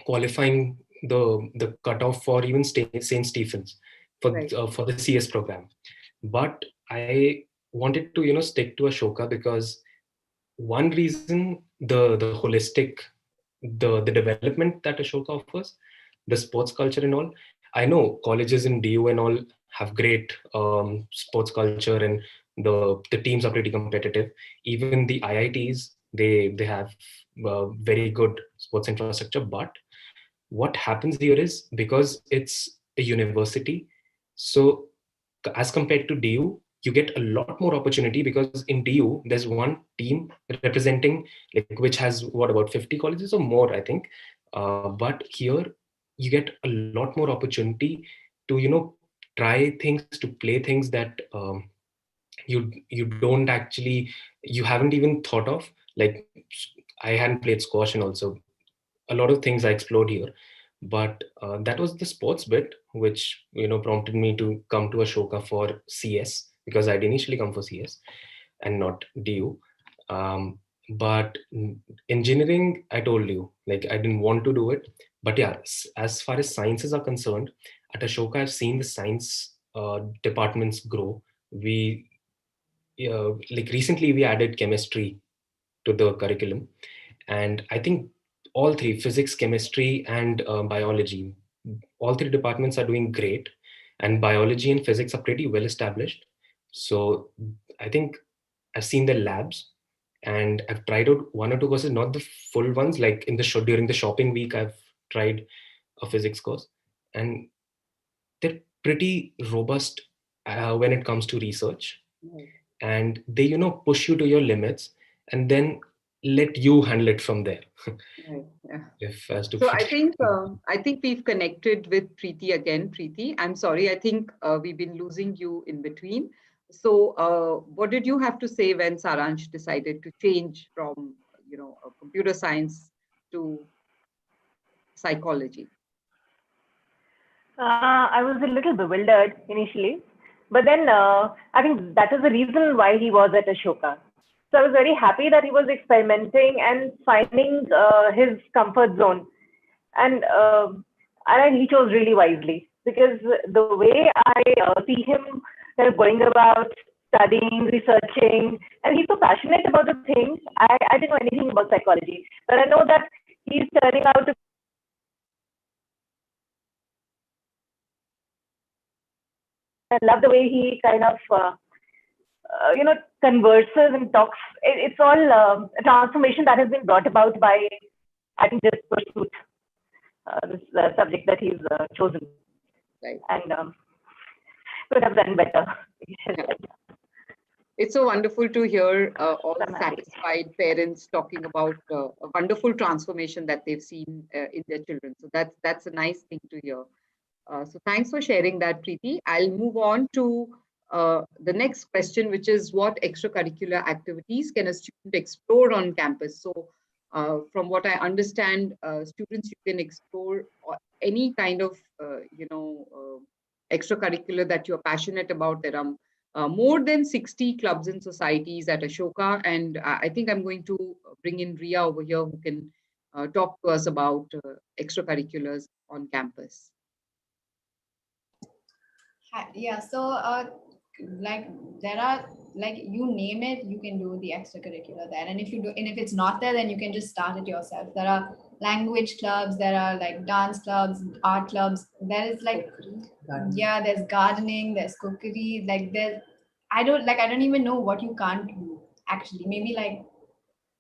qualifying the cutoff for even St. Stephen's Right. For the CS program. But I wanted to, stick to Ashoka because one reason, the holistic, the development that Ashoka offers, the sports culture and all. I know colleges in DU and all have great sports culture, and the teams are pretty competitive. Even the IITs, they have very good sports infrastructure. But what happens here is, because it's a university, so as compared to DU, you get a lot more opportunity, because in DU there's one team representing, like, which has what, about 50 colleges or more, I think. But here you get a lot more opportunity to, try things, to play things that you don't actually, you haven't even thought of. Like, I hadn't played squash, and also a lot of things I explored here. But that was the sports bit, which, prompted me to come to Ashoka for CS, because I'd initially come for CS and not DU. But engineering, I told you, like, I didn't want to do it. But yeah, as far as sciences are concerned, at Ashoka, I've seen the science departments grow. We like recently we added chemistry to the curriculum, and I think all three, physics, chemistry, and biology, all three departments are doing great, and biology and physics are pretty well established. So I think I've seen the labs, and I've tried out one or two courses, not the full ones. Like during the shopping week, I've tried a physics course, and they're pretty robust when it comes to research, Right. and they, push you to your limits, and then let you handle it from there. Right. Yeah. If as to So put I think we've connected with Preeti again. Preeti, I'm sorry. I think we've been losing you in between. So what did you have to say when Saransh decided to change from computer science to psychology? I was a little bewildered initially, but then I think that is the reason why he was at Ashoka. So I was very happy that he was experimenting and finding his comfort zone, and he chose really wisely, because the way I see him kind of going about studying, researching, and he's so passionate about the things. I didn't know anything about psychology, but I know that he's turning out to I love the way he kind of, converses and talks. It's all a transformation that has been brought about by, I think, this pursuit, this subject that he's chosen, Right. and could have done better. Yeah. It's so wonderful to hear all I'm happy. satisfied parents talking about a wonderful transformation that they've seen in their children. So that's a nice thing to hear. So thanks for sharing that, Preeti. I'll move on to the next question, which is what extracurricular activities can a student explore on campus? So from what I understand, students, you can explore any kind of, extracurricular that you're passionate about. There are more than 60 clubs and societies at Ashoka. And I think I'm going to bring in Ria over here who can talk to us about extracurriculars on campus. Yeah, so like there are, like, you name it, you can do the extracurricular there. And if it's not there, then you can just start it yourself. There are language clubs, there are like dance clubs, art clubs. There is like, yeah, there's gardening, there's cookery, like I don't even know what you can't do actually. Maybe like,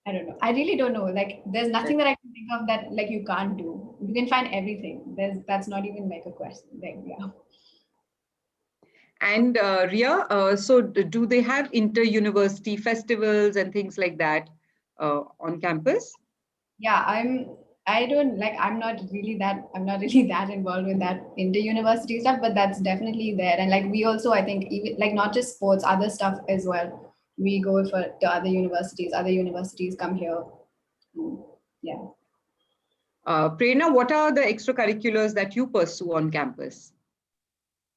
I don't know. I really don't know. Like, there's nothing that I can think of that like you can't do. You can find everything. That's not even like a question. Like, yeah. And Ria, so do they have inter-university festivals and things like that on campus? Yeah, I'm not really that involved with that inter-university stuff, but that's definitely there. And like, we also, I think, even like, not just sports, other stuff as well. We go to other universities come here. Yeah. Prerna, what are the extracurriculars that you pursue on campus?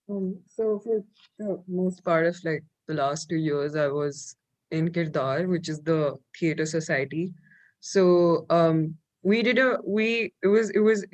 So for the most part of like the last 2 years, I was in Kirdar, which is the theater society. So we did a we it was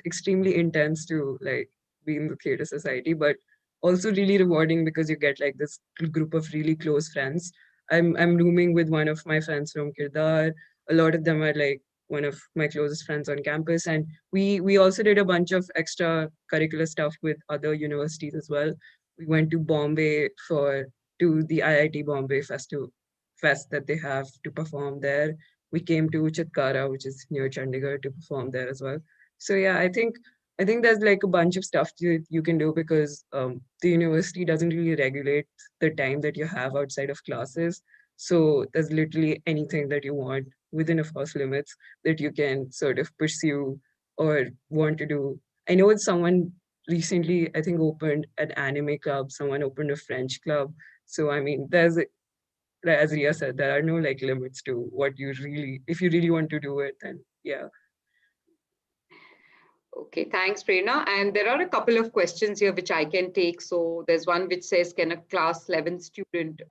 extremely intense to like be in the theater society, but also really rewarding because you get like this group of really close friends. I'm rooming with one of my friends from Kirdar. A lot of them are like one of my closest friends on campus, and we also did a bunch of extra curricular stuff with other universities as well. We went to Bombay to the IIT Bombay fest that they have to perform there. We came to Chitkara, which is near Chandigarh, to perform there as well. So yeah, I think there's like a bunch of stuff you can do because the university doesn't really regulate the time that you have outside of classes. So there's literally anything that you want within of course limits that you can sort of pursue or want to do. I know it's someone recently, I think, opened an anime club, someone opened a French club. So, I mean, as Ria said, there are no like limits to what you really, if you really want to do it, then yeah. Okay, thanks, Prerna. And there are a couple of questions here which I can take. So there's one which says, can a class 11 student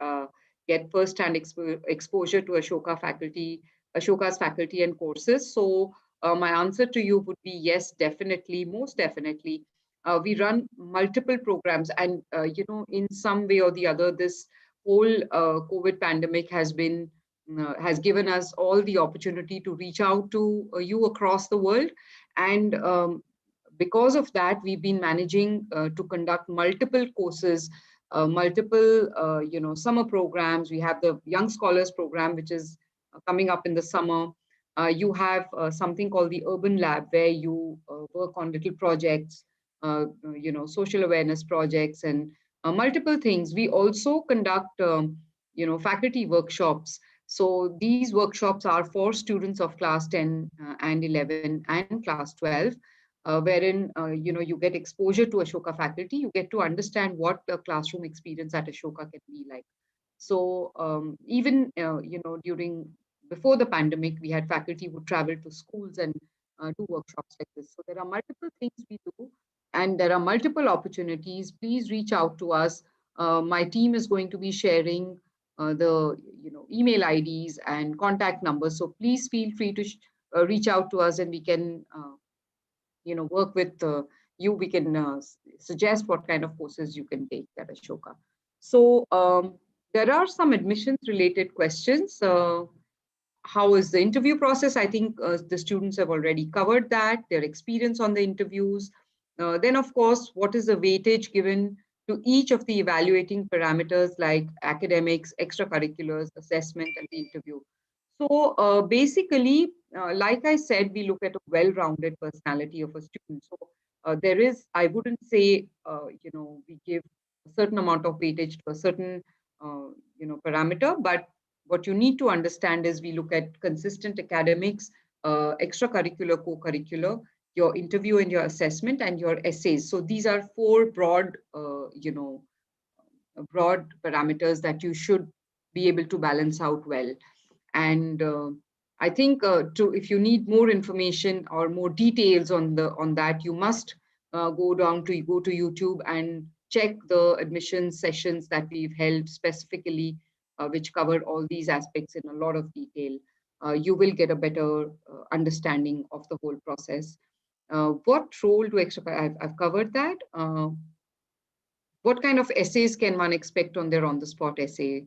get first-hand exposure to Ashoka's faculty and courses? So my answer to you would be yes, definitely, most definitely. We run multiple programs, and in some way or the other, this whole COVID pandemic has given us all the opportunity to reach out to you across the world. And because of that, we've been managing to conduct multiple courses, multiple summer programs. We have the Young Scholars program, which is coming up in the summer. You have something called the Urban Lab, where you work on little projects, social awareness projects, and multiple things. We also conduct, faculty workshops. So these workshops are for students of class 10 and 11 and class 12, wherein you get exposure to Ashoka faculty. You get to understand what the classroom experience at Ashoka can be like. So even during before the pandemic, we had faculty who travel to schools and do workshops like this. So there are multiple things we do, and there are multiple opportunities. Please reach out to us. My team is going to be sharing the email IDs and contact numbers. So please feel free to reach out to us, and we can work with you. We can suggest what kind of courses you can take at Ashoka. So there are some admissions related questions. How is the interview process? I think the students have already covered that, their experience on the interviews. Then, of course, what is the weightage given to each of the evaluating parameters like academics, extracurriculars, assessment, and the interview? So basically, like I said, we look at a well-rounded personality of a student. So I wouldn't say, we give a certain amount of weightage to a certain, parameter, but what you need to understand is we look at consistent academics, extracurricular, co-curricular, your interview and your assessment, and your essays. So these are four broad parameters that you should be able to balance out well. And I think if you need more information or more details on that, you must go to YouTube and check the admission sessions that we've held specifically, which cover all these aspects in a lot of detail, you will get a better understanding of the whole process. What role do I've covered that. What kind of essays can one expect on their on-the-spot essay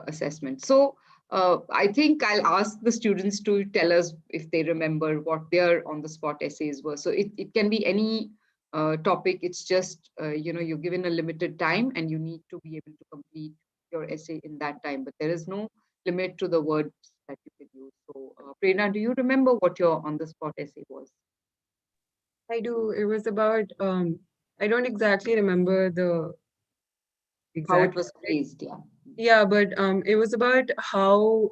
assessment? So I think I'll ask the students to tell us if they remember what their on-the-spot essays were. So it can be any topic. It's just, you're given a limited time and you need to be able to complete your essay in that time, but there is no limit to the words that you can use. So Prerna, do you remember what your on-the-spot essay was? I do. It was about, I don't exactly remember the How it exact was topic. phrased, yeah. Yeah, but it was about how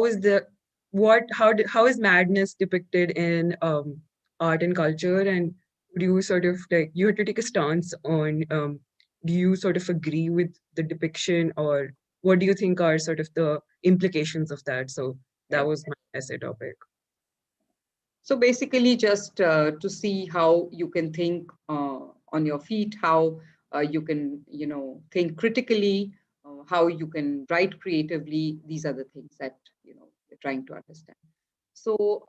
is the how is madness depicted in art and culture, and do you sort of like you have to take a stance on do you sort of agree with the depiction, or what do you think are sort of the implications of that? So that was my essay topic. So basically just to see how you can think on your feet, how you can, think critically, how you can write creatively. These are the things that, we're trying to understand. So,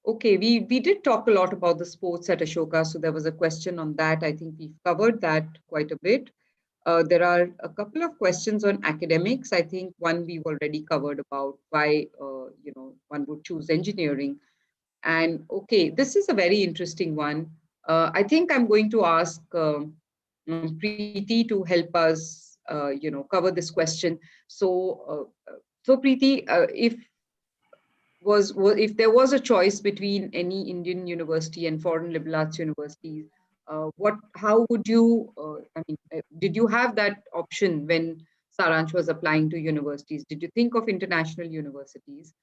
okay, we did talk a lot about the sports at Ashoka. So there was a question on that. I think we've covered that quite a bit. There are a couple of questions on academics. I think one we've already covered about why, one would choose engineering. And okay, this is a very interesting one. I think I'm going to ask Preeti to help us, cover this question. So Preeti, if there was a choice between any Indian university and foreign liberal arts universities, how would you? Did you have that option when Saransh was applying to universities? Did you think of international universities?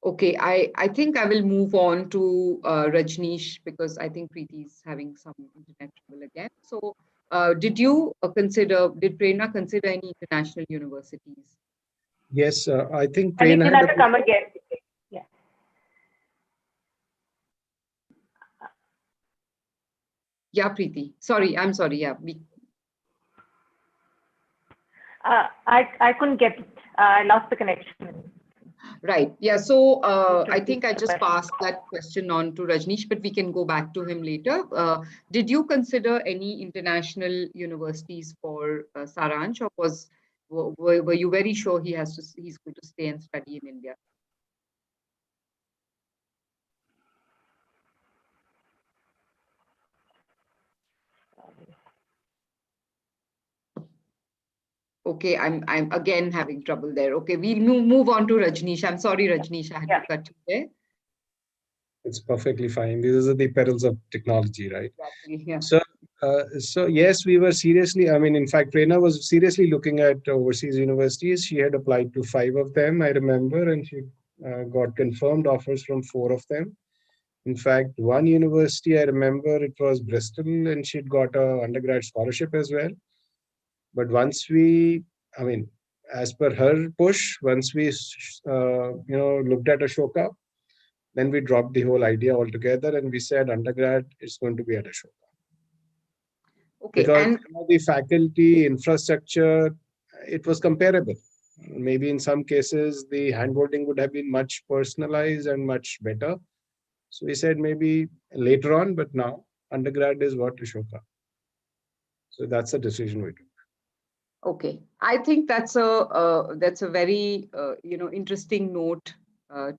Okay, I think I will move on to Rajneesh because I think Preeti is having some internet trouble again. So, did Prerna consider any international universities? Yes, I think And if Prerna you'll had have to come again. Yeah. Yeah, Preeti. Sorry, I'm sorry. Yeah, I couldn't get it. I lost the connection. right. Yeah. So I think I just passed that question on to Rajneesh, but we can go back to him later. Did you consider any international universities for Saransh, or were you very sure he's going to stay and study in India? Okay, I'm again having trouble there. Okay, we'll move on to Rajneesh. I'm sorry, Rajneesh, I had to cut you there. It's perfectly fine. These are the perils of technology, right? Exactly. Yeah. So yes, we were seriously. I mean, in fact, Prerna was seriously looking at overseas universities. She had applied to 5 of them, I remember, and she got confirmed offers from 4 of them. In fact, one university I remember it was Bristol, and she'd got a undergrad scholarship as well. But I mean, as per her push, once we looked at Ashoka, then we dropped the whole idea altogether, and we said undergrad is going to be at Ashoka. Okay, Because and the faculty infrastructure, it was comparable. Maybe in some cases the handholding would have been much personalized and much better. So we said maybe later on, but now undergrad is what Ashoka. So that's a decision we took. okay, I think that's a very interesting note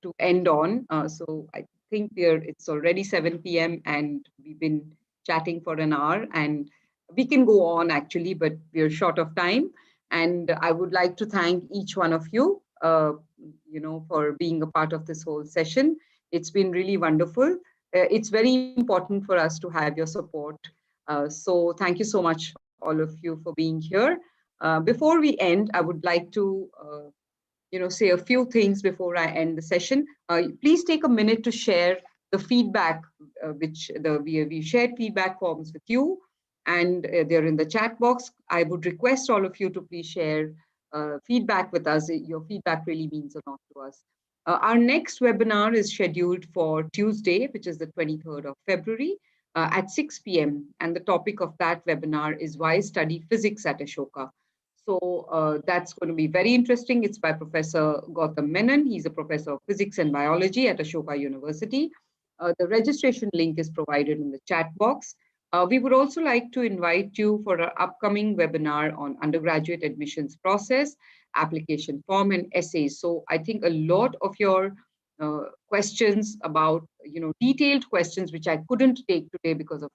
to end on. So I think it's already 7 p.m. and we've been chatting for an hour, and we can go on actually, but we're short of time. And I would like to thank each one of you, for being a part of this whole session. It's been really wonderful. It's very important for us to have your support. So thank you so much, all of you, for being here. Before we end, I would like to, say a few things before I end the session. Please take a minute to share the feedback, we shared feedback forms with you, and they're in the chat box. I would request all of you to please share feedback with us. Your feedback really means a lot to us. Our next webinar is scheduled for Tuesday, which is the 23rd of February at 6 p.m. And the topic of that webinar is why study physics at Ashoka. So that's going to be very interesting. It's by Professor Gautam Menon. He's a professor of physics and biology at Ashoka University. The registration link is provided in the chat box. We would also like to invite you for our upcoming webinar on undergraduate admissions process, application form, and essays. So I think a lot of your questions about, detailed questions, which I couldn't take today because of,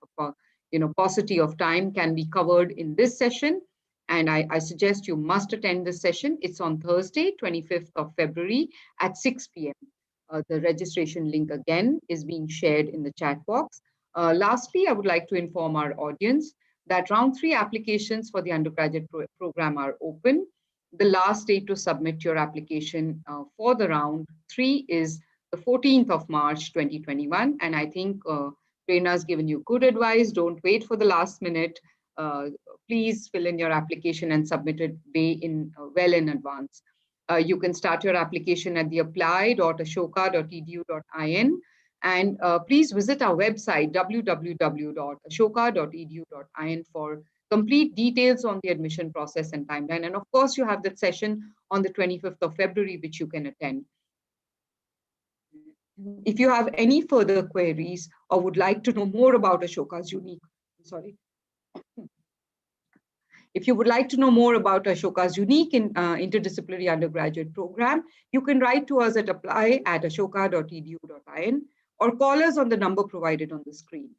paucity of time, can be covered in this session. And I suggest you must attend this session. It's on Thursday, 25th of February at 6 p.m. The registration link again is being shared in the chat box. Lastly, I would like to inform our audience that round 3 applications for the undergraduate program are open. The last date to submit your application for the round 3 is the 14th of March 2021. And I think Prerna has given you good advice. Don't wait for the last minute. Please fill in your application and submit it well in advance. You can start your application at the apply.ashoka.edu.in. And please visit our website, www.ashoka.edu.in, for complete details on the admission process and timeline. And of course, you have that session on the 25th of February, which you can attend. If you have any further queries or would like to know more about Ashoka's unique, If you would like to know more about Ashoka's unique interdisciplinary undergraduate program, you can write to us at apply@ashoka.edu.in or call us on the number provided on the screen.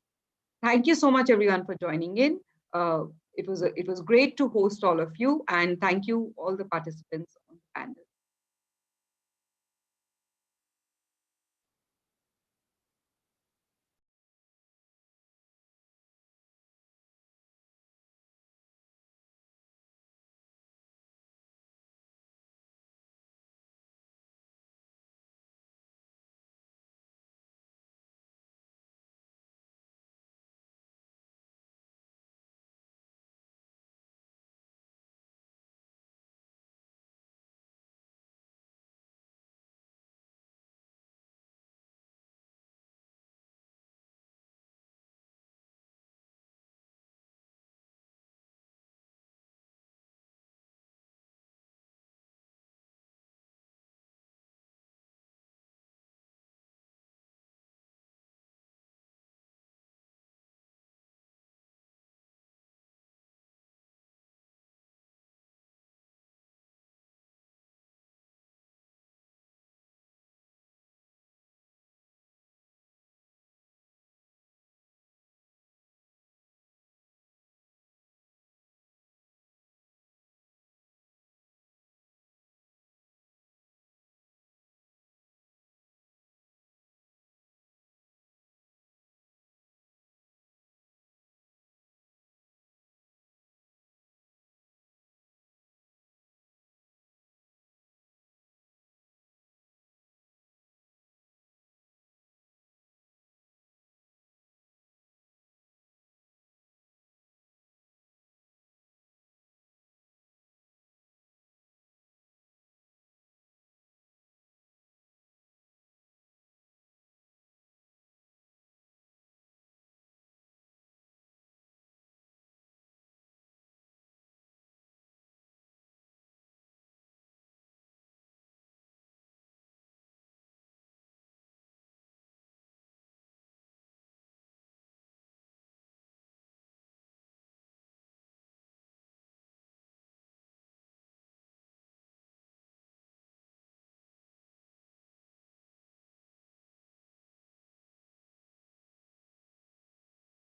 Thank you so much, everyone, for joining in. It was great to host all of you, and thank you all the participants on the panel.